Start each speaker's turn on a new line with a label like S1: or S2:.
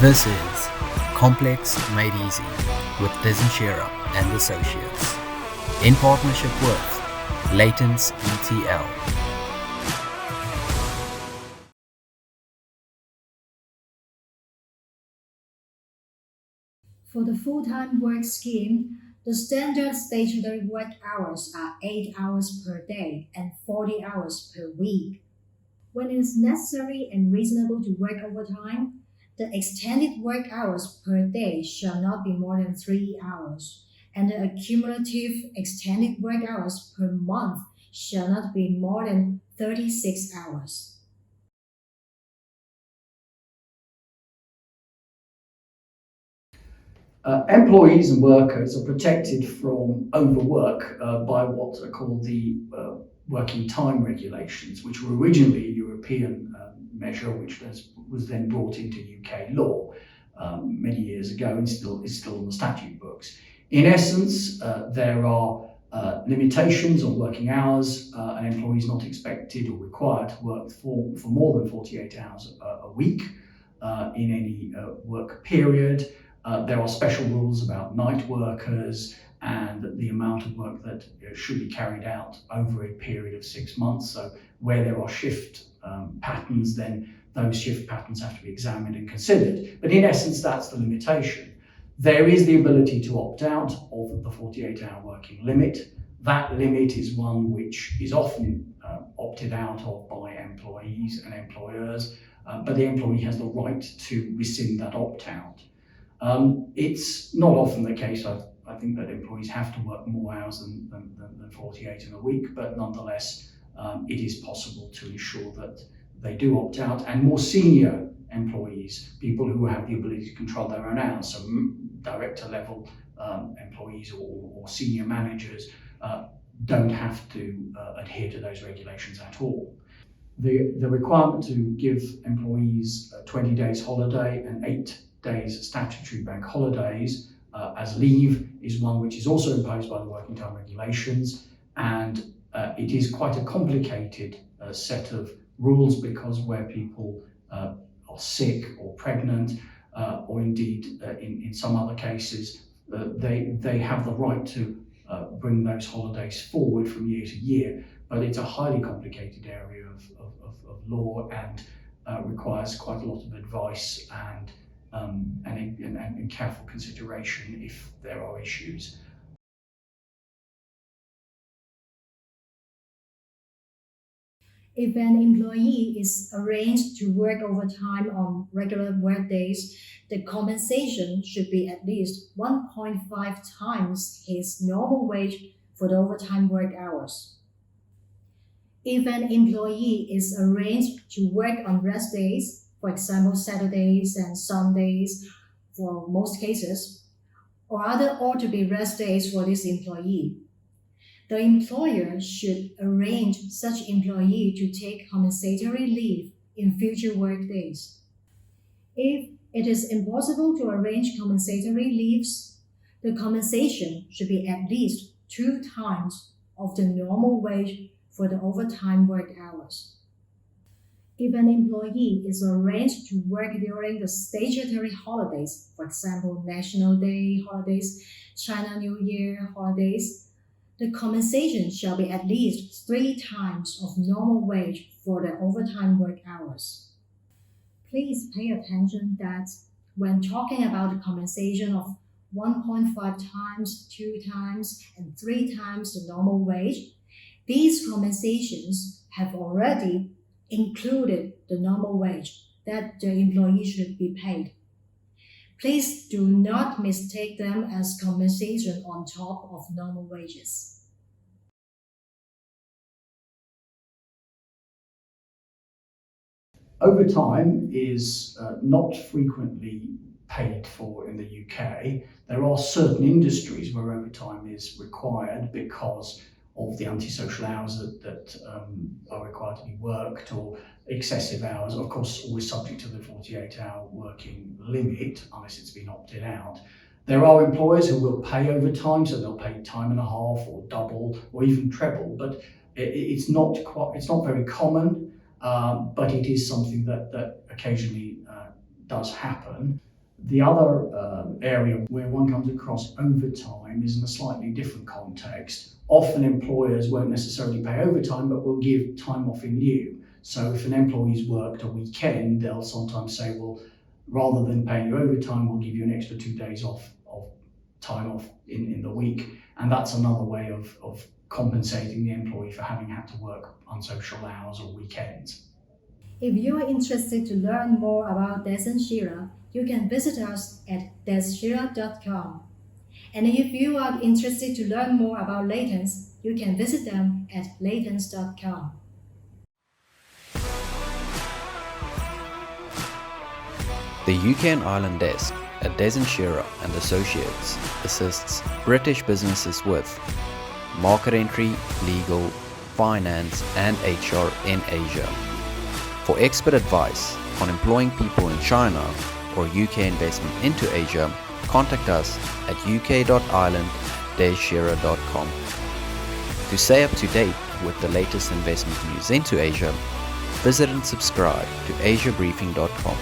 S1: This is Complex Made Easy with Dezan Shira Associates in partnership with Laytons ETL.
S2: For the full-time work scheme, the standard statutory work hours are 8 hours per day and 40 hours per week. When it is necessary and reasonable to work overtime, the extended work hours per day shall not be more than 3 hours, and the accumulative extended work hours per month shall not be more than 36 hours.
S3: Employees and workers are protected from overwork by what are called the working time regulations, which were originally a European measure, which was then brought into UK law many years ago and is still in the statute books. In essence, there are limitations on working hours. An employee is not expected or required to work for more than 48 hours a week in any work period. There are special rules about night workers and the amount of work that should be carried out over a period of 6 months. So where there are shift patterns, then those shift patterns have to be examined and considered. But in essence, that's the limitation. There is the ability to opt out of the 48-hour working limit. That limit is one which is often opted out of by employees and employers, but the employee has the right to rescind that opt-out. It's not often the case, I think, that employees have to work more hours than 48 in a week, but nonetheless, it is possible to ensure that they do opt out. And more senior employees, people who have the ability to control their own hours, so director level employees or senior managers, don't have to adhere to those regulations at all. The requirement to give employees 20 days holiday and 8 days statutory bank holidays as leave is one which is also imposed by the working time regulations, and it is quite a complicated set of rules, because where people are sick or pregnant or indeed in some other cases they have the right to bring those holidays forward from year to year, but it's a highly complicated area of law and requires quite a lot of advice and careful consideration if there are issues.
S2: If an employee is arranged to work overtime on regular work days, the compensation should be at least 1.5 times his normal wage for the overtime work hours. If an employee is arranged to work on rest days, for example Saturdays and Sundays for most cases, or other ought to be rest days for this employee, the employer should arrange such employee to take compensatory leave in future work days. If it is impossible to arrange compensatory leaves, the compensation should be at least 2 times of the normal wage for the overtime work hours. If an employee is arranged to work during the statutory holidays, for example National Day holidays, China New Year holidays, the compensation shall be at least 3 times of normal wage for the overtime work hours. Please pay attention that when talking about the compensation of 1.5 times, 2 times, and 3 times the normal wage, these compensations have already included the normal wage that the employee should be paid. Please do not mistake them as compensation on top of normal wages.
S3: Overtime is not frequently paid for in the UK. There are certain industries where overtime is required because of the antisocial hours that are required to be worked, or excessive hours, of course always subject to the 48-hour working limit unless it's been opted out. There are employers who will pay overtime, so they'll pay time and a half or double or even treble, but it's not very common, but it is something that occasionally does happen. The other area where one comes across overtime is in a slightly different context. Often employers won't necessarily pay overtime, but will give time off in lieu. So if an employee's worked a weekend, they'll sometimes say, well, rather than paying you overtime, we'll give you an extra 2 days of time off in the week. And that's another way of compensating the employee for having had to work unsocial hours or weekends.
S2: If you are interested to learn more about Dezan Shira, you can visit us at dezshira.com. And if you are interested to learn more about Laytons, you can visit them at laytons.com.
S1: The UK and Ireland desk at Dezan Shira Associates assists British businesses with market entry, legal, finance, and HR in Asia. For expert advice on employing people in China or UK investment into Asia, contact us at uk.ireland-shira.com. To stay up to date with the latest investment news into Asia, visit and subscribe to asiabriefing.com.